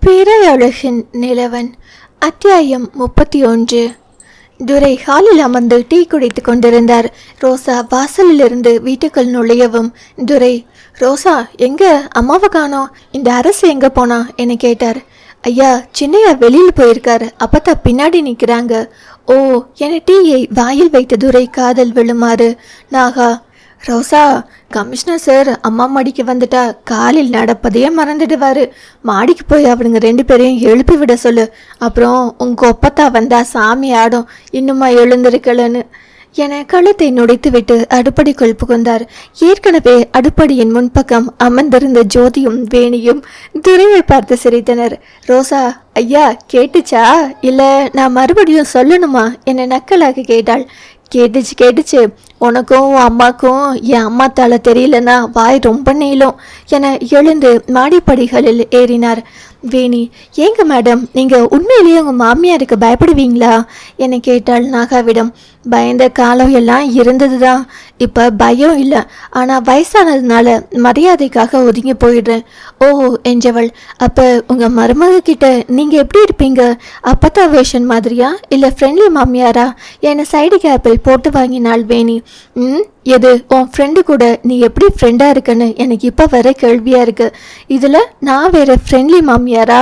பேரழகின் நிலவன். அத்தியாயம் 31. துரை ஹாலில் அமர்ந்து டீ குடித்து கொண்டிருந்தார். ரோசா வாசலிலிருந்து வீட்டுக்குள் நுழையவும், துரை, ரோசா எங்க அம்மாவை காணோம், இந்த அரசு எங்க போனா என கேட்டார். ஐயா, சின்னையா வெளியில் போயிருக்காரு, அப்பத்தான் பின்னாடி நிற்கிறாங்க. ஓ என டீயை வாயில் வைத்த துரை காதல் விழுமாறு. நாகா, ரோசா, கமிஷனர் சார் அம்மா மாடிக்கு வந்துட்டா, காலில் நடப்பதையே மறந்துடுவாரு. மாடிக்கு போய் அவனுங்க 2 பேரையும் எழுப்பி விட சொல்லு. அப்புறம் உங்க ஒப்பத்தா வந்தா சாமி ஆடும், இன்னுமா எழுந்திருக்கலன்னு என கழுத்தை நுடைத்து விட்டு அடுப்படிக்குள் புகுந்தார். ஏற்கனவே அடுப்படியின் முன்பக்கம் அமர்ந்திருந்த ஜோதியும் வேணியும் துரையை பார்த்து சிரித்தனர். ரோசா, ஐயா கேட்டுச்சா, இல்ல நான் மறுபடியும் சொல்லணுமா என நக்கலாக கேட்டாள். கேட்டுச்சு. உனக்கும் உன் அம்மாக்கும் என் அம்மா தால தெரியலன்னா வாய் ரொம்ப நீளும் என எழுந்து மாடிப்படிகளில் ஏறினார். வேணி, ஏங்க மேடம், நீங்கள் உண்மையிலேயே உங்கள் மாமியாருக்கு பயப்படுவீங்களா என கேட்டாள் நாகாவிடம். பயந்த காலம் எல்லாம் இருந்தது தான், இப்போ பயம் இல்லை, ஆனால் வயசானதுனால மரியாதைக்காக ஒதுங்கி போயிடுறேன். ஓஹோ என்றவள். அப்போ உங்கள் மருமக கிட்ட நீங்கள் எப்படி இருப்பீங்க, அப்பத்தா வேஷன் மாதிரியா இல்லை ஃப்ரெண்ட்லி மாமியாரா என சைடு கேப்பில் போட்டு வாங்கினாள் வேணி. எது உன் ஃப்ரெண்டு கூட நீ எப்படி ஃப்ரெண்டாக இருக்குன்னு எனக்கு இப்போ வர கேள்வியாக இருக்குது. இதில் நான் வேறு ஃப்ரெண்ட்லி மாமியாரா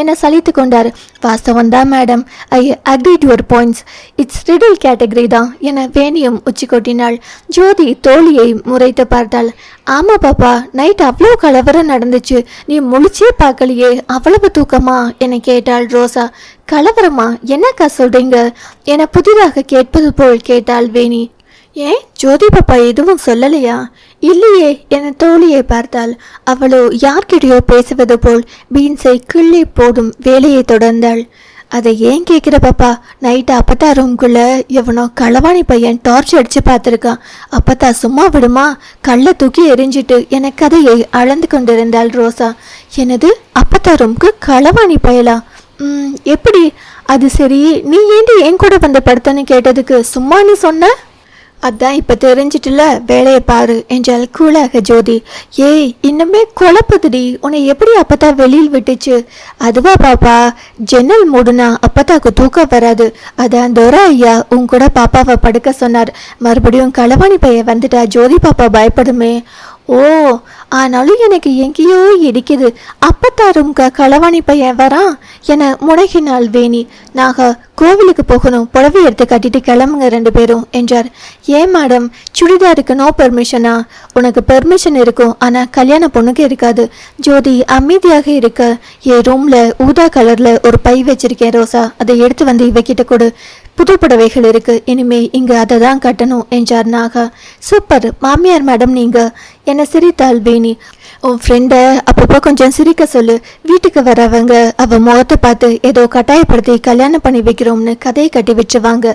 என சலித்து கொண்டார். வாஸ்தவம் தான் madam, I agree to your points, it's riddle category தான் என வேணியும் உச்சி கொட்டினாள். ஜோதி தோழியை முறைத்து பார்த்தாள். ஆமாம் பாப்பா, நைட் அவ்வளோ கலவரம் நடந்துச்சு, நீ முழிச்சே பார்க்கலையே, அவ்வளவு தூக்கமா என கேட்டாள் ரோசா. கலவரமா, என்னக்கா சொல்கிறீங்க என புதிதாக கேட்பது போல் கேட்டாள் வேணி. ஏன் ஜோதி பாப்பா எதுவும் சொல்லலையா? இல்லையே என தோழியை பார்த்தாள். அவளோ யார்கிட்டயோ பேசுவது போல் பீன்ஸை கிள்ளி போடும் வேலையை தொடர்ந்தாள். அதை ஏன் கேட்குற பாப்பா, நைட்டு அப்பத்தா ரூம்குள்ள எவனோ களவாணி பையன் டார்ச் அடிச்சு பார்த்துருக்கான். அப்பத்தா சும்மா விடுமா, கல்லை தூக்கி எரிஞ்சிட்டு என கதையை அளந்து கொண்டிருந்தாள் ரோசா. எனது அப்பத்தா ரூம்க்கு களவாணி பயலா? எப்படி? அது சரி, நீ ஏண்டி என் கூட வந்து படுத்தன்னு கேட்டதுக்கு சும்மா நீ சொன்ன? அதான் இப்போ தெரிஞ்சிட்டுல, வேலையை பாரு என்றால் கூலாக ஜோதி. ஏய், இன்னுமே குழப்பதுடி, உன்னை எப்படி அப்பத்தா வெளியில் விட்டுச்சு? அதுவா பாப்பா, ஜன்னல் மூடுனா அப்பத்தாக்கு தூக்கம் வராது, அதான் தோரா ஐயா உன் கூட பாப்பாவை படுக்க சொன்னார். மறுபடியும் களவாணி பையன் வந்துட்டா ஜோதி பாப்பா பயப்படுமே. ஓ, ஆனாலும் எனக்கு எங்கேயோ இடிக்குது, அப்பத்தாரும் களவாணி பையன் வரான் என முடகினாள் வேணி. நாகா, கோவிலுக்கு போகணும், புடவை எடுத்து கட்டிட்டு கிளம்புங்க 2 பேரும் என்றார். ஏன் மேடம், சுடிதாருக்கு நோ பெர்மிஷனா? உனக்கு பெர்மிஷன் இருக்கும், ஆனால் கல்யாண பொண்ணுக்கு இருக்காது. ஜோதி அமைதியாக இருக்க. என் ரூம்ல ஊதா கலர்ல ஒரு பை வச்சிருக்கேன் ரோசா, அதை எடுத்து வந்து இவக்கிட்ட கொடு. புது புடவைகள் இருக்கு, இனிமே இங்கு அதை தான் கட்டணும் என்றார் நாகா. சூப்பர் மாமியார் மேடம் நீங்க என சிரித்தாள் வேணி. உன் ஃப்ரெண்டை அப்பப்போ கொஞ்சம் சிரிக்க சொல்லு, வீட்டுக்கு வரவங்க அவ முகத்தை பார்த்து ஏதோ கட்டாயப்படுத்தி கல்யாணம் பண்ணி வைக்கிறோம்னு கதையை கட்டி விட்டுருவாங்க,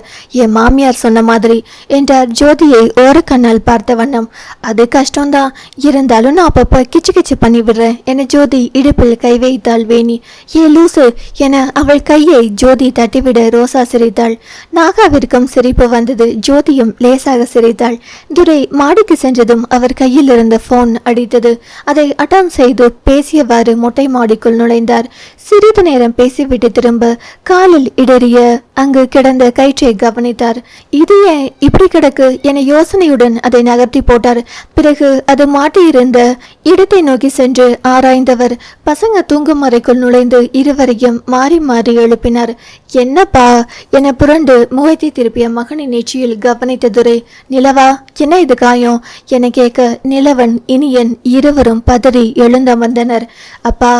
என் மாமியார் சொன்ன மாதிரி என்றார் ஜோதியை ஓரக்கண்ணால் பார்த்த வண்ணம். அது கஷ்டம்தான், இருந்தாலும் நான் அப்பப்போ கிச்சு கிச்சு பண்ணி விடுறேன் என ஜோதி இடுப்பில் கை வைத்தாள் வேணி. ஏ லூசு என அவள் கையை ஜோதி தட்டிவிட ரோசா சிரித்தாள். நாகாவிற்கும் சிரிப்பு வந்தது, ஜோதியும் லேசாக சிரித்தாள். துரை மாடிக்கு சென்றதும் அவர் கையில் இருந்த போன் அடித்தது. அதை அட்டன் செய்து பேசியவாறு மொட்டை மாடிக்குள் நுழைந்தார். சிறிது நேரம் பேசிவிட்டு திரும்ப காலில் இடறிய அங்கு கிடந்த கயிற்றை கவனித்தார். இது ஏன் இப்படி கிடக்கு என யோசனையுடன் அதை நகர்த்தி போட்டார். பிறகு அது மாட்டியிருந்த இடத்தை நோக்கி சென்று ஆராய்ந்தவர் பசங்க தூங்கும் அறைக்குள் நுழைந்து இருவரையும் மாறி மாறி எழுப்பினார். என்னப்பா என புரண்டு முகத்தை திருப்பிய மகனின் நெற்றியில் கவனித்த துரை, நிலவா என்ன இது காயம் என கேட்க நிலவன் இனியன் இருவரும் பதறி எழுந்தமர்ந்தனர். அப்பா,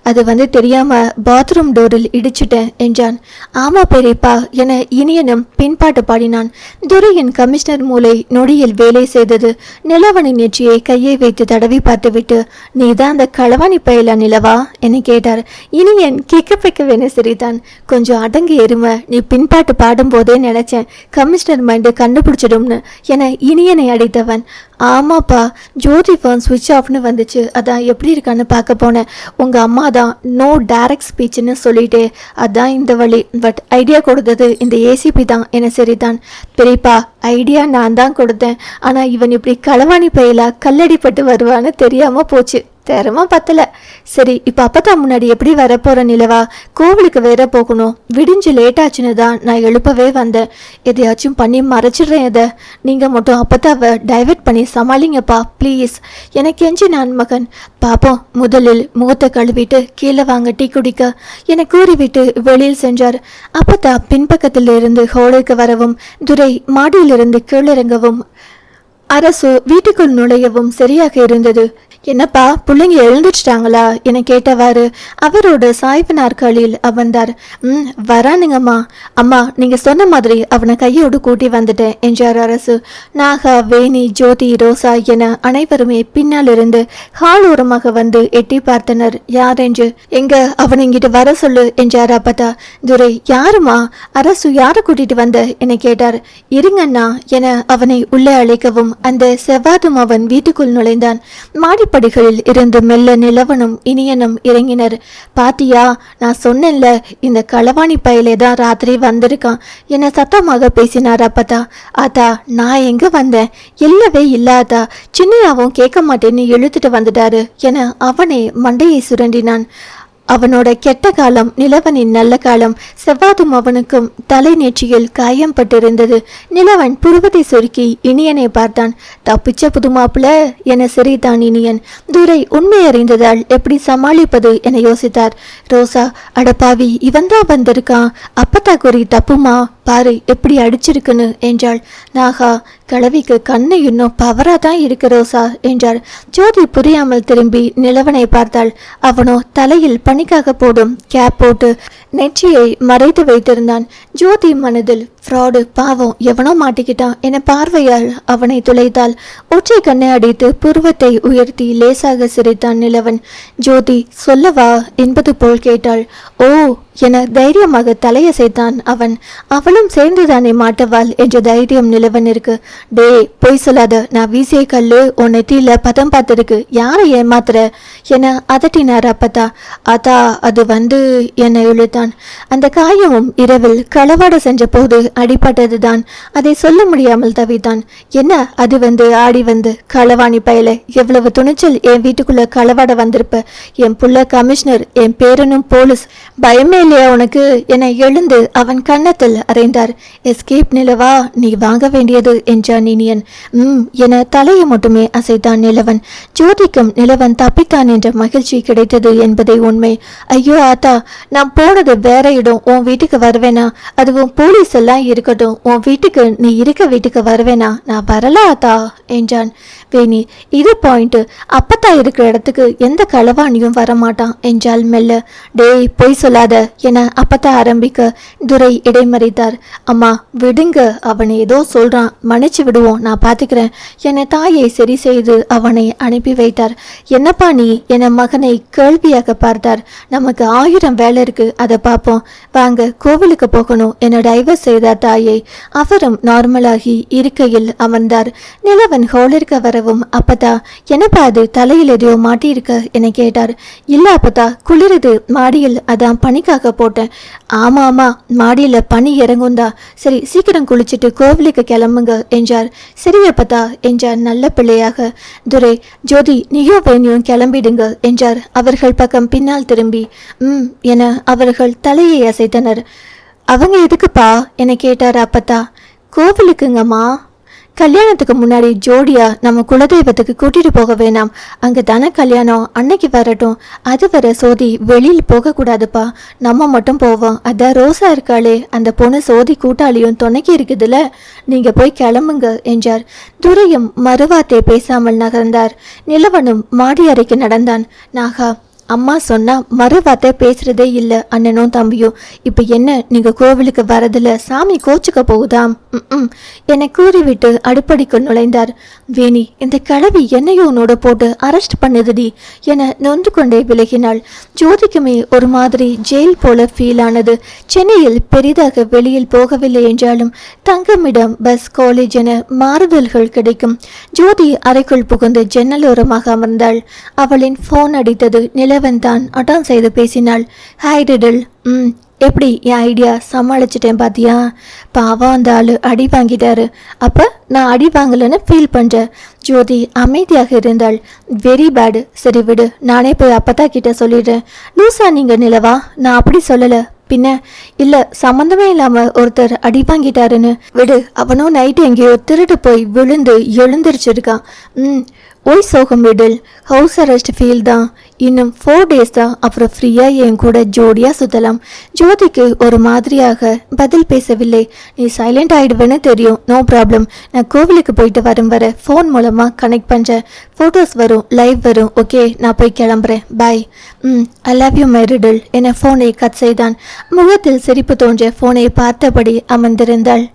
அது தெரியாம பாத்ரூம் டோரில் இடிச்சிட்டேன் என்றான். ஆமா பெரியப்பா என இனியனும் பின்பாட்டு பாடினான். துரையின் கமிஷனர் மூளை நொடியில் வேலை செய்தது. நிலவனின் நெற்றியை கையை வைத்து தடவி பார்த்துவிட்டு, நீதான் அந்த களவாணி பயலா நிலவா என கேட்டார். இனியன் கிக்கப்பிக்கவென சிரித்தான். கொஞ்சம் அடங்கி எருமை, நீ பின்பாட்டு பாடும்போதே நினைச்சேன் கமிஷனர் மைண்டு கண்டுபிடிச்சிடும்னு என இனியனை அடித்தவன். ஆமாப்பா, ஜோதி ஃபோன் ஸ்விட்ச் ஆஃப்னு வந்துச்சு, அதான் எப்படி இருக்கான்னு பார்க்க போனேன். உங்கள் அம்மா தான் நோ டைரக்ட் ஸ்பீச்னு சொல்லிட்டே, அதான் இந்த வழி, பட் ஐடியா கொடுத்தது இந்த ஏசிபி தான் என சரிதான். பெரியப்பா, ஐடியா நான் தான் கொடுத்தேன், ஆனால் இவன் இப்படி களவாணி பயிலா கல்லடிப்பட்டு வருவான்னு தெரியாமல் போச்சு. திறமை பத்தல. சரி, இப்ப அப்பதான் முன்னாடி எப்படி வரப்போற நிலவா? கோவிலுக்கு வேற போகணும். விடிஞ்சு லேட் ஆச்சுன்னு தான் நான் எழுப்பவே வந்தேன். எதையாச்சும் பண்ணி மறைச்சிடுறேன். எதை நீங்க மட்டும் அப்பத்தாவை டைவர்ட் பண்ணி சமாளிங்கப்பா ப்ளீஸ். எனக்கு கெஞ்சி நான் மகன். பாப்போம், முதலில் முகத்தை கழுவிட்டு கீழே வாங்க டீ குடிக்க என கூறிவிட்டு வெளியில் சென்றார். அப்பத்தா பின்பக்கத்தில் இருந்து ஹோலுக்கு வரவும், துரை மாடியிலிருந்து கீழிறங்கவும், அரசு வீட்டுக்குள் நுழையவும் சரியாக இருந்தது. என்னப்பா, பிள்ளைங்க எழுந்துச்சிட்டாங்களா என கேட்டவாறு அவரோட சாய்வு நாற்காலியில் அமர்ந்தார். வரானுங்கம்மா. அம்மா, நீங்க சொன்ன மாதிரி அவனை கையோடு கூட்டி வந்துட்டேன் என்றார் அரசு. நாகா, வேணி, ஜோதி, ரோசா என அனைவருமே பின்னால் இருந்து ஹால் ஓரமாக வந்து எட்டி பார்த்தனர். யாரென்று. எங்க அவனை இங்கிட்டு வர சொல்லு என்றார் அப்பதா. துரை, யாருமா? அரசு யாரை கூட்டிட்டு வந்த என கேட்டார். இருங்கண்ணா என அவனை உள்ளே அழைக்கவும் அந்த செவ்வாதும் அவன் வீட்டுக்குள் நுழைந்தான். மாடிப்படிகளில் இருந்து மெல்ல நிலவனும் இனியனும் இறங்கினர். பாத்தியா, நான் சொன்னேன்ல, இந்த களவாணி பையிலே தான் ராத்திரி வந்திருக்கான் என சத்தமாக பேசினார் அப்பதா. அதா, நான் எங்க வந்தேன்? இல்லவே இல்லாதா. சின்னையாவும் கேட்க மாட்டேன்னு இழுத்துட்டு வந்துட்டாரு என அவனே மண்டையை சுரண்டினான். அவனோட கெட்ட காலம் நிலவனின் நல்ல காலம். செவ்வாதும் அவனுக்கும் தலை நெற்றியில் காயம் பட்டிருந்தது. நிலவன் புருவத்தை சுருக்கி இனியனை பார்த்தான். தப்பிச்ச புதுமாப்புல என சிரித்தான் இனியன். துரை உண்மை அறிந்ததால் எப்படி சமாளிப்பது என யோசித்தார். ரோசா, அடப்பாவி, இவன்தான் வந்திருக்கான். அப்பத்தா குறி தப்புமா, பாரு எப்படி அடிச்சிருக்குன்னு என்றாள். நாகா, கிழவிக்கு கண்ணு இன்னும் பவரா தான் இருக்கு ரோசா என்றார். ஜோதி புரியாமல் திரும்பி நிலவனை பார்த்தாள். அவனோ தலையில் பனிக்காக போடும் கேப் போட்டு நெற்றியை மறைத்து வைத்திருந்தான். ஜோதி மனதில் ஃப்ராடு, பாவம், எவனோ மாட்டிக்கிட்டான் என பார்வையால் அவனை துளைத்தாள். ஒற்றை கண்ணை அடித்து புருவத்தை உயர்த்தி லேசாக சிரித்தான் நிலவன். ஜோதி, சொல்லவா என்பது போல் கேட்டாள். ஓ என தைரியமாக தலையசைத்தான் அவன். அவளும் சேர்ந்துதானே மாட்டவாள் என்ற தைரியம் நிலவனிருக்கு. டே, பொய் சொல்லாத, நான் வீசிய கல்லு உன் நெத்தியில பதம் பார்த்திருக்கு, யாரை ஏமாத்துற என அதட்டினார் அப்பதா. அதா, அது வந்து என இழுத்தான். அந்த காயமும் இரவில் களவாட சென்ற போது அடிபட்டதுதான். அதை சொல்ல முடியாமல் தவித்தான். என்ன அது வந்து ஆடி வந்து களவாணி பயல, எவ்வளவு துணிச்சல் என் வீட்டுக்குள்ள களவாட வந்திருப்ப. என் புள்ள கமிஷனர், என் பேரனும் போலீஸ், பயமே இல்லையா உனக்கு என எழுந்து அவன் கன்னத்தில் அறைந்தார். எஸ்கேப் நிலவா, நீ வாங்க வேண்டியது என்றான் இனியன். என தலையை மட்டுமே அசைத்தான் நிலவன். ஜோதிக்கும் நிலவன் தப்பித்தான் என்ற மகிழ்ச்சி கிடைத்தது என்பதை உண்மை. ஐயோ ஆத்தா, நான் போனது வேற இடம், உன் வீட்டுக்கு வருவேனா? அதுவும் போலீஸ் எல்லாம் இருக்கட்டும், உன் வீட்டுக்கு நீ இருக்க வீட்டுக்கு வருவேனா? நான் வரல ஆத்தா என்றான். வேணி, இது பாயிண்ட். அப்பத்தா இருக்கிற இடத்துக்கு எந்த களவாணியும் வரமாட்டான் என்றால் மெல்ல. டேய், பொய் சொல்லாத என அப்பத்தா ஆரம்பிக்க துரை இடைமறித்தார். அம்மா விடுங்க, அவனை ஏதோ சொல்றான், மன்னிச்சு விடுவோம், நான் பாத்துக்கிறேன் என தாயை சரி செய்து அவனை அனுப்பி வைத்தார். என்னப்பா நீ என மகனை கேள்வியாக பார்த்தார். நமக்கு 1000 வேலை இருக்கு, அதை பார்ப்போம், வாங்க கோவிலுக்கு போகணும் என டைவர்ஸ் செய்தார் தாயை. அவரும் நார்மலாகி இருக்கையில் அமர்ந்தார். நிலவன் ஹோலிற்கு வரவும் அப்பதா, என்னப்பா அது தலையில் எதையோ மாட்டியிருக்க என கேட்டார். இல்ல அப்பதா, குளிருது, மாடியில் அதான் பனிக்காக போட்டேன். ஆமா ஆமா, மாடியில பனி இறங்குந்தா. சரி, சீக்கிரம் குளிச்சுட்டு கோவிலுக்கு கிளம்புங்க என்றார். சரி அப்பதா என்றார் நல்ல பிள்ளையாக. துரை, ஜோதி, நீயும் வேணியும் கிளம்பிடுங்க என்றார் அவர்கள் பக்கம் பின்னால் திரும்பி. என அவர்கள் தலையை அசைத்தனர். அவங்க எதுக்குப்பா என கேட்டார் அப்பத்தா. கோவிலுக்குங்கம்மா. கல்யாணத்துக்கு முன்னாடி ஜோடியா நம்ம குலதெய்வத்துக்கு கூட்டிட்டு போக வேணாம், அங்க தானே கல்யாணம், அன்னைக்கு வரட்டும். அது வர சோதி வெளியில் போக கூடாதுப்பா, நம்ம மட்டும் போவோம். அதான் ரோசா இருக்காளே, அந்த பொண்ணு சோதி கூட்டாளியும் துணைக்கி இருக்குதுல, நீங்க போய் கிளம்புங்க என்றார். துரையும் மறுவார்த்தை பேசாமல் நகர்ந்தார். நிலவனும் மாடி அறைக்கு நடந்தான். நாகா, அம்மா சொன்னா மறுவார்த்தை பேசுறதே இல்லை அண்ணனும் தம்பியும். இப்ப என்ன, நீங்க கோவிலுக்கு வரதுல சாமி கோச்சுக்க போகுதாம் என கூறிவிட்டு அடுப்படிக்குள் நுழைந்தார். வேணி, இந்த கிழவி என்னையோ உன்னோட போட்டு அரெஸ்ட் பண்ணுதுடி என நொந்து கொண்டே விலகினாள். ஜோதிக்குமே ஒரு மாதிரி ஜெயில் போல ஃபீல் ஆனது. சென்னையில் பெரிதாக வெளியில் போகவில்லை என்றாலும் தங்கமிடம், பஸ், காலேஜ் என மாறுதல்கள் கிடைக்கும். ஜோதி அறைக்குள் புகுந்து ஜன்னலோரமாக அமர்ந்தாள். அவளின் போன் அடித்தது. நிலவன் தான் அட்டன் செய்து பேசினாள். ஹாய் டிடில். எப்படி என் ஐடியா சமாளிச்சிட்டேன் பாத்தியா? பாவம் அந்த ஆளு அடி வாங்கிட்டாரு. அப்போ நான் அடி வாங்கலைன்னு ஃபீல் பண்ணுறேன். ஜோதி அமைதியாக இருந்தாள். Very bad. சரி விடு, நானே போய் அப்பத்தா கிட்ட சொல்லிடுறேன். லூசா நீங்கள் நிலவா? நான் அப்படி சொல்லலை. பின்ன இல்லை, சம்மந்தமே இல்லாமல் ஒருத்தர் அடி வாங்கிட்டாருன்னு விடு. அவனும் நைட்டு எங்கேயோ திருட்டு போய் விழுந்து எழுந்திரிச்சிருக்கான். ஓய் சோகம் விடில். ஹவுஸ் அரெஸ்ட் ஃபீல் தான். இன்னும் 4 days தான். அப்புறம் ஃப்ரீயாக என் கூட ஜோடியாக சுற்றலாம். ஜோதிக்கு ஒரு மாதிரியாக பதில் பேசவில்லை. நீ சைலண்ட் ஆகிடுவேன்னு தெரியும். No problem. நான் கோவிலுக்கு போயிட்டு வரும் வர ஃபோன் மூலமாக கனெக்ட் பண்ணுறேன். ஃபோட்டோஸ் வரும், லைவ் வரும். ஓகே, நான் போய் கிளம்புறேன். Bye. I love you my riddle என ஃபோனை கட் செய்தான். முகத்தில் சிரிப்பு தோன்ற ஃபோனை பார்த்தபடி அமர்ந்திருந்தாள்.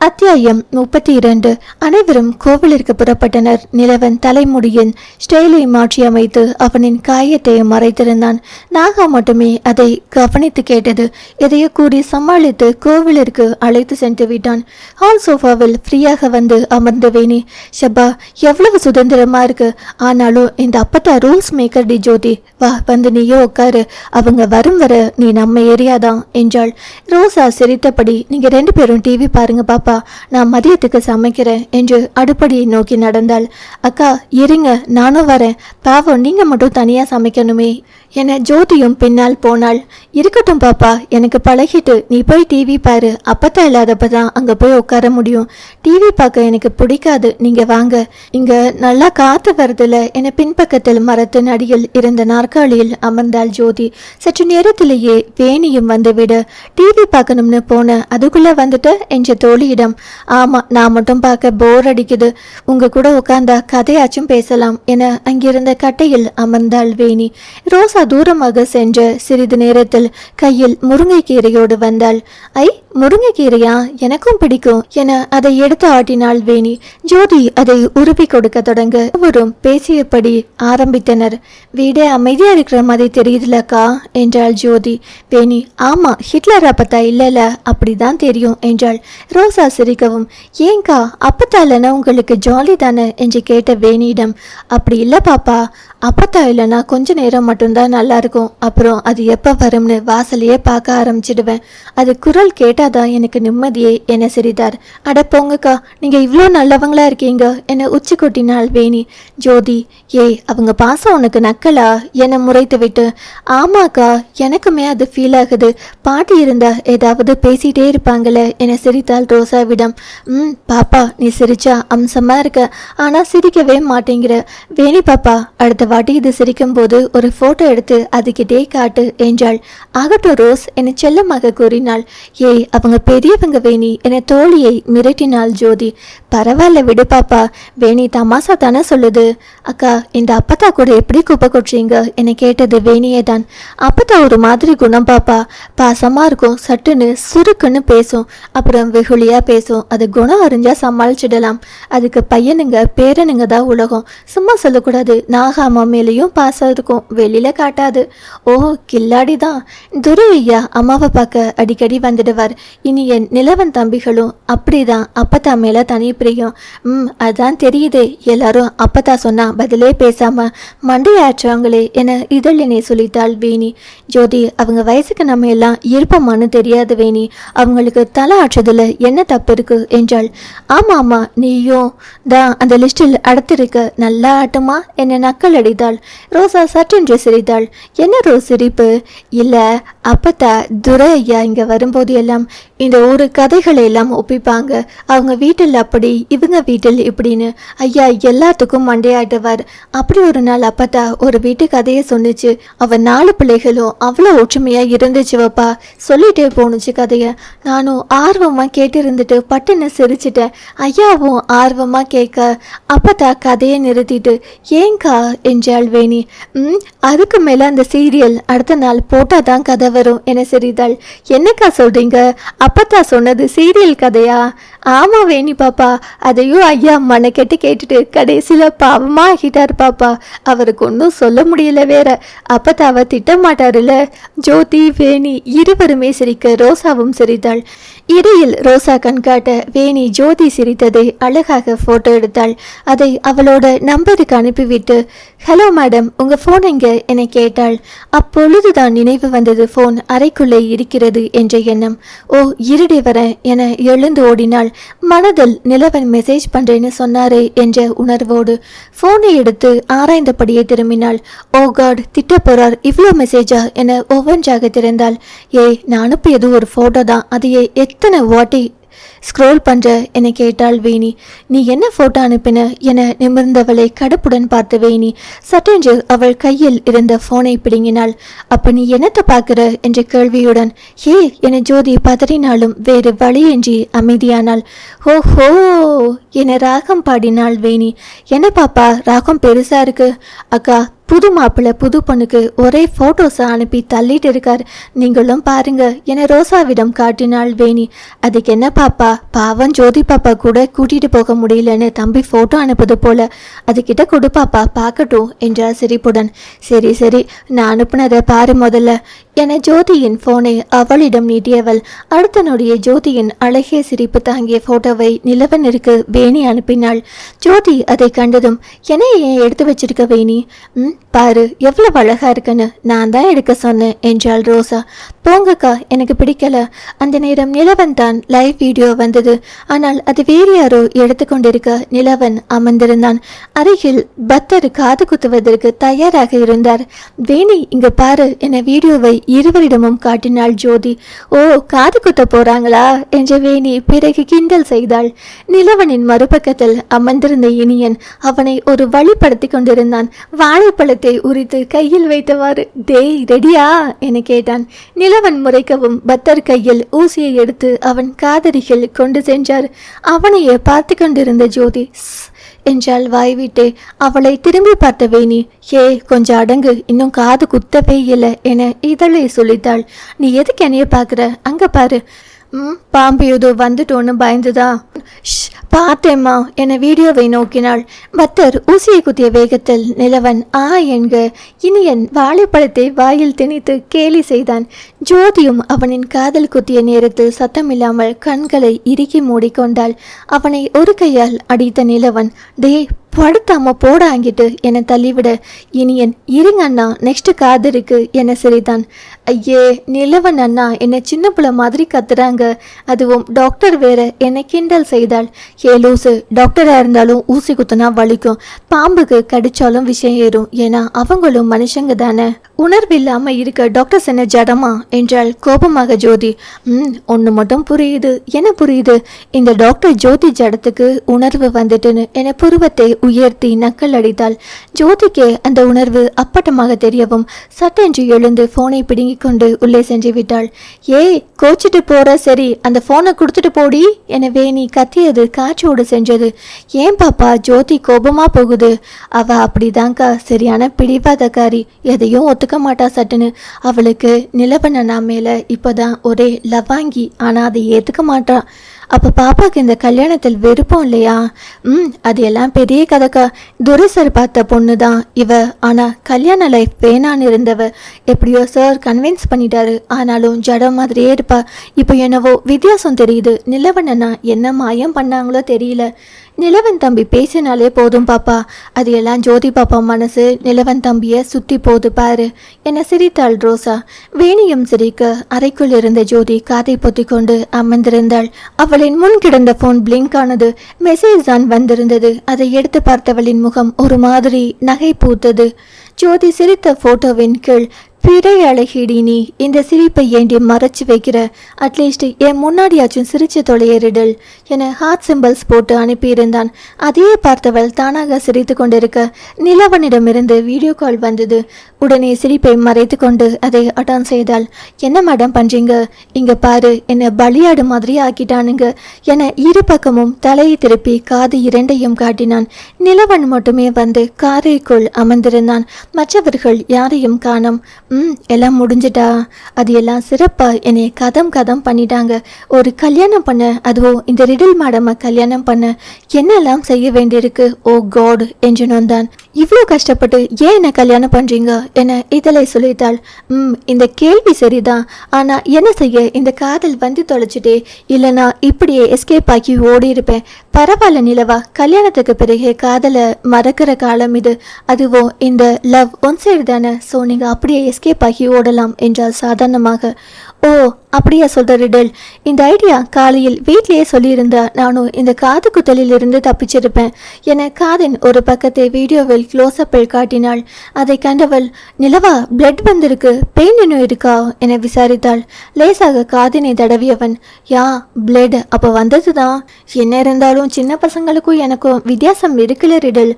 அத்தியாயம் 32. அனைவரும் கோவிலிற்கு புறப்பட்டனர். நிலவன் தலைமுடியின் ஸ்டைலை மாற்றி அமைத்து அவனின் காயத்தை மறைத்திருந்தான். நாகா மட்டுமே அதை கவனித்து கேட்டது. எதையோ கூறி சமாளித்து கோவிலிற்கு அழைத்து சென்று விட்டான். ஹால் சோஃபாவில் ஃப்ரீயாக வந்து அமர்ந்த வேணி, ஷபா எவ்வளவு சுதந்திரமா இருக்கு. ஆனாலும் இந்த அப்பத்தா ரூல்ஸ் மேக்கர் டி ஜோதி, வா வந்து நீயோ உட்காரு. அவங்க வரும் வர நீ நம்ம ஏரியாதான் என்றாள். ரோசா சிரித்தபடி, நீங்க 2 பேரும் டிவி பாருங்க பாப்பா, நான் மதியத்துக்கு சமைக்கிறேன் என்று அடுப்படியை நோக்கி நடந்தாள். அக்கா இருங்க, நானும் வரேன். பாவம் நீங்க மட்டும் தனியா சமைக்கணுமே என ஜோதியும் பின்னால் போனாள். இருக்கட்டும் பாப்பா, எனக்கு பழகிட்டு. நீ போய் டிவி பாரு. அப்பத்தா இல்லாதப்பதான் அங்க போய் உட்கார முடியும். டிவி பார்க்க எனக்கு பிடிக்காது. நீங்க வாங்க, இங்க நல்லா காத்து வருதுல என பின்பக்கத்தில் மரத்தின் அடியில் இருந்த நாற்காலியில் அமர்ந்தாள் ஜோதி. சற்று நேரத்திலேயே வேணியும் வந்துவிட, டிவி பார்க்கணும்னு போன அதுக்குள்ள வந்துட்ட என்ற தோழியிடம், ஆமா நான் மட்டும் பார்க்க போர் அடிக்குது. உங்க கூட உட்கார்ந்தா கதையாச்சும் பேசலாம் என அங்கிருந்த கட்டையில் அமர்ந்தாள் வேணி. ரோசா தூரமாக சென்ற சிறிது நேரத்தில் கையில் முருங்கைக்கீரையோடு வந்தாள். ஐ, முருங்கைக்கீரையா? எனக்கும் பிடிக்கும் என அதை எடுத்து ஆட்டினாள் வேணி. ஜோதி அதை உருவி கொடுக்க தொடங்க ஒவ்வொரும் பேசியபடி ஆரம்பித்தனர். வீடே அமைதியா இருக்கிற மாதிரி தெரியுதுலக்கா என்றாள் ஜோதி. வேணி, ஆமா ஹிட்லர் அப்பத்தா இல்லல, அப்படிதான் தெரியும் என்றாள். ரோசா சிரிக்கவும், ஏங்கா அப்பத்தா இல்லைன்னா உங்களுக்கு ஜாலி தானே என்று கேட்ட வேணியிடம், அப்படி இல்லை பாப்பா, அப்பத்தா இல்லைன்னா கொஞ்ச நேரம் மட்டும்தான் நல்லா இருக்கும். அப்புறம் அது எப்போ வரும்னு வாசலையே பார்க்க ஆரம்பிச்சிடுவேன். அது குரல் கேட்டாதான் எனக்கு நிம்மதியே என சிரித்தார். அட போங்கக்கா, நீங்க இவ்வளோ நல்லவங்களா இருக்கீங்க என உச்சி கொட்டினாள் வேணி. ஜோதி, ஏய் அவங்க பாசம் உனக்கு நக்கலா என முறைத்து விட்டு, ஆமாக்கா எனக்குமே அது ஃபீல் ஆகுது. பாட்டி இருந்தா ஏதாவது பேசிட்டே இருப்பாங்களே என சிரித்தாள் ரோசாவிடம். பாப்பா நீ சிரிச்சா அம்சமா இருக்க, ஆனா சிரிக்கவே மாட்டேங்கிற. வேணி பாப்பா, அடுத்த வாட்டி இது சிரிக்கும் போது ஒரு போட்டோ எடுத்து அதுக்கிட்டே காட்டு என்றாள். ஆகட்டும் ரோஸ் என செல்லமாக கூறினாள். ஏய் அவங்க பெரியவங்க வேணி என தோழியை மிரட்டினாள் ஜோதி. பரவாயில்ல விடு பாப்பா, வேணி தமாசா தானே சொல்லுது. அக்கா இந்த அப்பத்தா கூட எப்படி குப்பை கொட்டுறீங்க என கேட்டது வேணியே தான். அப்பத்தா ஒரு மாதிரி குணம் பாப்பா, பாசமா இருக்கும், சட்டுன்னு சுருக்குன்னு பேசும், அப்புறம் வெகுளியா பேசும். அது குணம் அறிஞ்சா சமாளிச்சிடலாம். அதுக்கு பையனுங்க பேரனுங்க தான் உலகம். சும்மா சொல்லக்கூடாது. நாகாமா மேலேயும் பாசம் இருக்கும், வெளியில காட்டாது. ஓ கில்லாடி தான். துரை ஐயா அம்மாவை பார்க்க அடிக்கடி வந்துடுவார். இனி என் நிலவன் தம்பிகளும் அப்படிதான் அப்பத்தா மேல தனி பிரியம். அதான் தெரியுதே, எல்லாரும் அப்பத்தா சொன்னா பதிலே பேசாம மண்டையாற்றாங்களே என இதழினை சொல்லித்தாள் வேணி. ஜோதி, அவங்க வயசுக்கு நம்ம எல்லாம் இருப்போமான்னு தெரியாது வேணி, அவங்களுக்கு தலை ஆற்றுறதுல என்ன தப்பு இருக்கு என்றாள். ஆமா ஆமா, நீயும் தான் அந்த லிஸ்டில் அடுத்திருக்க, நல்லா ஆட்டுமா என நக்கல் அடித்தாள். ரோசா சற்றென்று சிரித்தாள். என்ன ரோஸ் சிரிப்பு? இல்ல அப்பத்தா துரை ஐயா இங்க வரும்போது எல்லாம் இந்த ஒரு கதைகளை எல்லாம் ஒப்பிப்பாங்க. அவங்க வீட்டில் அப்படி, இவங்க வீட்டில் இப்படின்னு. ஐயா எல்லாத்துக்கும் மண்டையாட்டுவார். அப்படி ஒரு நாள் அப்பத்தா ஒரு வீட்டு கதையை சொன்னிச்சு. அவன் 4 பிள்ளைகளும் அவ்வளோ ஒற்றுமையா இருந்துச்சு வப்பா. சொல்லிட்டே போணுச்சு கதைய. நானும் ஆர்வமா கேட்டிருந்துட்டு பட்டுன்னு சிரிச்சிட்டேன். ஐயாவும் ஆர்வமா கேட்க அப்பத்தா கதையை நிறுத்திட்டு, ஏங்கா என்றாள் வேணி. அதுக்கு மேல அந்த சீரியல் அடுத்த நாள் போட்டாதான் கதை வரும் என சிரித்தாள். என்னக்கா சொல்றீங்க? அப்பத்தா சொன்னது சீரியல் கதையா? ஆமா வேணி பாப்பா, அதையும் ஐயா மனக்கெட்டு கேட்டுட்டு கடைசியில பாவமா ஆகிட்டார் பாப்பா. அவருக்கு ஒன்றும் சொல்ல முடியல வேற. அப்பத்தாவ திட்ட மாட்டாருல்ல. ஜோதி வேணி இருவருமே சிரிக்க ரோசாவும் சிரித்தாள். இடையில் ரோசா கண்காட்ட வேணி ஜோதி சிரித்ததை அழகாக போட்டோ எடுத்தாள். அதை அவளோட நம்பருக்கு அனுப்பிவிட்டு, ஹலோ மேடம், உங்க போன் எங்க என கேட்டாள். அப்பொழுதுதான் நினைவு வந்தது போன் அறைக்குள்ளே இருக்கிறது என்ற எண்ணம். ஓ, இருடி வரேன் என எழுந்து ஓடினாள். மனதில் நிலவன் மெசேஜ் பண்றேன்னு சொன்னாரே என்ற உணர்வோடு போனை எடுத்து ஆராய்ந்தபடியே திரும்பினாள். ஓ காட், திட்ட போறார், இவ்வளோ மெசேஜா என ஒவ்வொன்றாக திறந்தாள். ஏய், நான் அனுப்பியது ஒரு போட்டோ தான், அதையே எத்தனை வாட்டி ஸ்க்ரோல் பண்ற என கேட்டாள் வேணி. நீ என்ன போட்டோ அனுப்பின என நிமிர்ந்தவளை கடுப்புடன் பார்த்த வேணி சட்டென்று அவள் கையில் இருந்த போனை பிடுங்கினாள். அப்ப நீ என்னத்தை பார்க்கிற என்ற கேள்வியுடன் ஏ என ஜோதி பதறினாலும் வேறு வழியின்றி அமைதியானாள். ஓஹோ என ராகம் பாடினாள் வேணி. என்ன பாப்பா ராகம் பெருசா இருக்கு? அக்கா, புது மாப்பிள்ளை புது பொண்ணுக்கு ஒரே போட்டோஸை அனுப்பி தள்ளிட்டு இருக்கார், நீங்களும் பாருங்க என ரோசாவிடம் காட்டினாள் வேணி. அதுக்கு என்ன பாப்பா, பாவம் ஜோதி பாப்பா கூட கூட்டிட்டு போக முடியலன்னு தம்பி போட்டோ அனுப்புது போல, அதுகிட்ட கொடு பாப்பா பார்க்கட்டும் என்றார் சிரிப்புடன். சரி சரி, நான் அனுப்புனதை பாரு முதல்ல என ஜோதியின் போனை அவளிடம் நீட்டியவள் அடுத்த நொடியே ஜோதியின் அழகிய சிரிப்பு தாங்கிய போட்டோவை நிலவனிற்கு வேணி அனுப்பினாள். ஜோதி அதை கண்டதும், என்ன ஏன் எடுத்து வச்சிருக்க வேணி? பாரு எவ்வளவு அழகா இருக்குன்னு நான் தான் எடுக்க சொன்னேன் என்றாள் ரோசா. போங்கக்கா, எனக்கு பிடிக்கல. அந்த நேரம் நிலவன் தான் லைவ் வீடியோ வந்தது. ஆனால் அது வேறு யாரோ எடுத்துக்கொண்டிருக்க நிலவன் அமர்ந்திருந்தான். அருகில் பத்தர் காது குத்துவதற்கு தயாராக இருந்தார். வேணி இங்க பாரு என வீடியோவை இருவரிடமும் காட்டினாள் ஜோதி. ஓ, காது குத்த போறாங்களா என்ற வேணி பிறகு கிண்டல் செய்தாள். நிலவனின் மறுபக்கத்தில் அமர்ந்திருந்த இனியன் அவனை ஒரு வழிப்படுத்தி கொண்டிருந்தான். வாழைப்பழத்தை உரித்து கையில் வைத்தவாறு, டேய் ரெடியா என கேட்டான். நிலவன் முறைக்கவும் பத்தர் கையில் ஊசியை எடுத்து அவன் காதரிகள் கொண்டு சென்றார். அவனையே பார்த்து கொண்டிருந்த ஜோதி என்றால் வாய்விட்டே அவளை திரும்பி பார்த்த வேணி, ஏ கொஞ்சம் அடங்கு, இன்னும் காது குத்தவே இல்லை என இதழை சொல்லித்தாள். நீ எதுக்கு என்னைய பார்க்குற? அங்க பாரு. பாம்பு ஏதோ வந்துட்டோன்னு பயந்துதா? பார்த்தேம்மா என வீடியோவை நோக்கினாள். பத்தர் ஊசியை குத்திய வேகத்தில் நிலவன் ஆ என்க இனியன் வாழைப்பழத்தை வாயில் திணித்து கேலி செய்தான். ஜோதியும் அவனின் காதல் குத்திய நேரத்தில் சத்தமில்லாமல் கண்களை இறுக்கி மூடிக்கொண்டாள். அவனை ஒரு கையால் அடித்த நிலவன், டே படுத்தாம போடாங்கிட்டு என தள்ளிவிட இனியன், இருங்க அண்ணா, நெக்ஸ்ட் காது இருக்கு என சிரித்தான். ஐயே நிலவன் அண்ணா என்ன சின்ன பிள்ளை மாதிரி கத்துறாங்க, அதுவும் டாக்டர் வேற என கிண்டல் செய்தாள். ஏ லூசு, டாக்டரா இருந்தாலும் ஊசி குத்துனா வலிக்கும், பாம்புக்கு கடிச்சாலும் விஷயம் ஏறும், ஏன்னா அவங்களும் மனுஷங்க தானே, உணர்வில்லாம இருக்க டாக்டர்ஸ் என்ன ஜடமா என்றாள் கோபமாக ஜோதி. ஒன்று மட்டும் புரியுது. என்ன புரியுது? இந்த டாக்டர் ஜோதி ஜடத்துக்கு உணர்வு வந்துட்டுன்னு என புருவத்தை உயர்த்தி நக்கல் அடித்தாள். ஜோதிக்கு அந்த உணர்வு அப்பட்டமாக தெரியவும் சட்டென்று எழுந்து போனை பிடுங்கிக் கொண்டு உள்ளே சென்று விட்டாள். ஏய் கோச்சிட்டு போற, சரி அந்த போனை கொடுத்துட்டு போடி என வேணி கத்தியது காற்றோடு சென்றது. ஏன் பாப்பா ஜோதி கோபமா போகுது? அவ அப்படிதான்க்கா, சரியான பிடிவாதக்காரி, எதையும் ஒத்துக்க மாட்டா சட்டுன்னு. அவளுக்கு நிலவன் அண்ணா மேல இப்பதான் ஒரே லவாங்கி, ஆனா அதை ஏத்துக்க மாட்டான். அப்ப பாப்பாக்கு இந்த கல்யாணத்தில் விருப்பம் இல்லையா? அது எல்லாம் பெரிய கதைக்கா. துரைசர் பார்த்த பொண்ணு தான் இவ, ஆனா கல்யாண லைஃப் வேணான்னு இருந்தவ. எப்படியோ சார் கன்வின்ஸ் பண்ணிட்டாரு, ஆனாலும் ஜடம் மாதிரியே இருப்பா. இப்போ என்னவோ வித்தியாசம் தெரியுது. நிலவன் அண்ணா என்ன மாயம் பண்ணாங்களோ தெரியல. நிலவன் தம்பி பேசினாலே போதும் பாப்பா, அது எல்லாம் ஜோதி பாப்பா மனசு நிலவன் தம்பிய சுத்தி போது பாரு என சிரித்தாள் ரோசா. வேணியும் சிரிக்க அறைக்குள் இருந்த ஜோதி காதை பொத்தி கொண்டு அமர்ந்திருந்தாள். அவளின் முன் கிடந்த போன் பிளிங்க் ஆனது. மெசேஜ் தான் வந்திருந்தது. அதை எடுத்து பார்த்தவளின் முகம் ஒரு மாதிரி நகை பூத்தது. ஜோதி சிரித்த போட்டோவின் கீழ், பிறை அழகிடி நீ, இந்த சிரிப்பை ஏண்டி மறைச்சு வைக்கிற, அட்லீஸ்ட் என் முன்னாடியாச்சும் சிரிச்சு தொலையறிடல் என ஹார்ட் சிம்பிள்ஸ் போட்டு அனுப்பியிருந்தான். அதையே பார்த்தவள் தானாக சிரித்து கொண்டிருக்க நிலவனிடமிருந்து வீடியோ கால் வந்தது. உடனே சிரிப்பை மறைத்து கொண்டு அதை அட்டன் செய்தாள். என்ன மேடம் பண்றீங்க? இங்க பாரு, என்னை பலியாடு மாதிரி ஆக்கிட்டானுங்க என இரு பக்கமும் தலையை திருப்பி காது இரண்டையும் காட்டினான். நிலவன் மட்டுமே வந்து காரைக்குள் அமர்ந்திருந்தான். மற்றவர்கள் யாரையும் காணோம். எல்லாம் முடிஞ்சிட்டா? அது எல்லாம் சிறப்பாக என்னை கதம் பண்ணிட்டாங்க. ஒரு கல்யாணம் பண்ண, அதுவும் இந்த ரிடில் மேடமை கல்யாணம் பண்ண என்னெல்லாம் செய்ய வேண்டியிருக்கு. ஓ காட் என்று நொந்தான். இவ்வளோ கஷ்டப்பட்டு ஏன் என்ன கல்யாணம் பண்ணுறீங்க என இதழை சொல்லித்தாள். இந்த கேள்வி சரிதான், ஆனால் என்ன செய்ய, இந்த காதல் வந்து தொலைச்சிட்டே, இல்லைனா இப்படியே எஸ்கேப் ஆக்கி ஓடி இருப்பேன். பரவாயில்ல நிலவா, கல்யாணத்துக்கு பிறகு காதலை மறக்கிற காலம் இது. அதுவும் இந்த லவ் ஒன் சைடு தானே, ஸோ நீங்கள் அப்படியே எஸ்கேப் ஆகி ஓடலாம் என்றால் சாதாரணமாக. ஓ அப்படியா சொல்ற ரிடல், இந்த ஐடியா காலையில் வீட்லேயே சொல்லியிருந்தா நானும் இந்த காது குத்தலில் இருந்து தப்பிச்சிருப்பேன் என காதின் ஒரு பக்கத்தை வீடியோவில் க்ளோஸ்அப்பில் காட்டினாள். அதை கண்டவள், நிலவா பிளட் வந்திருக்கு, பெயின் இன்னும் இருக்கா என விசாரித்தாள். லேசாக காதினை தடவியவன், யா பிளட் அப்போ வந்தது தான். என்ன இருந்தாலும் சின்ன பசங்களுக்கும் எனக்கும் வித்தியாசம் இருக்குல்ல ரிடல்.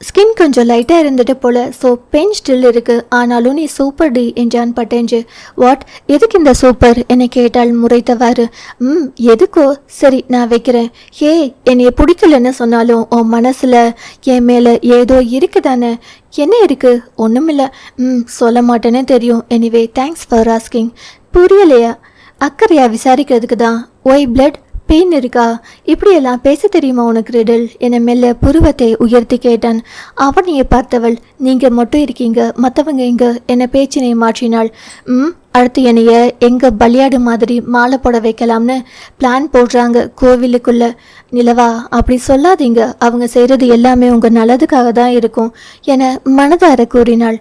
ஸ்கின் கொஞ்சம் லைட்டாக இருந்துட்டு போல, ஸோ பெயின் ஸ்டில் இருக்குது. ஆனாலும் நீ சூப்பர் டி என்றான் பட்டேஞ்சு. வாட், எதுக்கு இந்த சூப்பர் என கேட்டாள் முறைத்தவாறு. எதுக்கோ, சரி நான் வைக்கிறேன். ஹே, என்னைய பிடிக்கலன்னு சொன்னாலும் உன் மனசில் என் மேலே ஏதோ இருக்குதானே? என்ன இருக்கு? ஒன்றுமில்ல. சொல்ல மாட்டேன்னு தெரியும். Anyway thanks for asking. புரியலையா? அக்கறையா விசாரிக்கிறதுக்கு தான். ஒய் பிளட், பெயின் இருக்கா? இப்படியெல்லாம் பேச தெரியுமா உனக்கு ரிடல் என மெல்ல புருவத்தை உயர்த்தி கேட்டான். அவனையே பார்த்தவள், நீங்க மட்டும் இருக்கீங்க, மற்றவங்க எங்க என பேச்சினை மாற்றினாள். அடுத்து என்னைய எங்க பலியாடு மாதிரி மாலை போட வைக்கலாம்னு பிளான் போடுறாங்க கோவிலுக்குள்ள. நிலவா அப்படி சொல்லாதீங்க, அவங்க செய்கிறது எல்லாமே உங்கள் நல்லதுக்காக தான் இருக்கும் என மனதார கூறினாள்.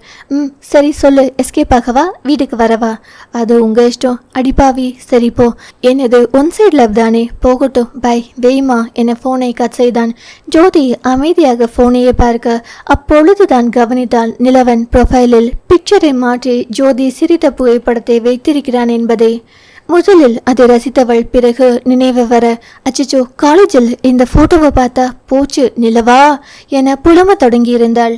சரி சொல்லு, எஸ்கேப் ஆகவா, வீட்டுக்கு வரவா? அது உங்கள் இஷ்டம். அடிப்பாவி, சரி போ. என்னது ஒன் சைட் லவ் தானே, போகட்டும், பை, வெய்மா என ஃபோனை கட் செய்தான். ஜோதி அமைதியாக ஃபோனையே பார்க்க அப்பொழுதுதான் கவனித்தாள் நிலவன் ப்ரொஃபைலில் பிக்சரை மாற்றி ஜோதி சிரித்த புகைப்படத்தை வைத்திருக்கிறான் என்பதை. முதலில் அதை ரசித்தவள் பிறகு நினைவு வர, அச்சச்சோ காலேஜில் இந்த போட்டோவை பார்த்தா போச்சு நிலவா என புலம்ப தொடங்கியிருந்தாள்.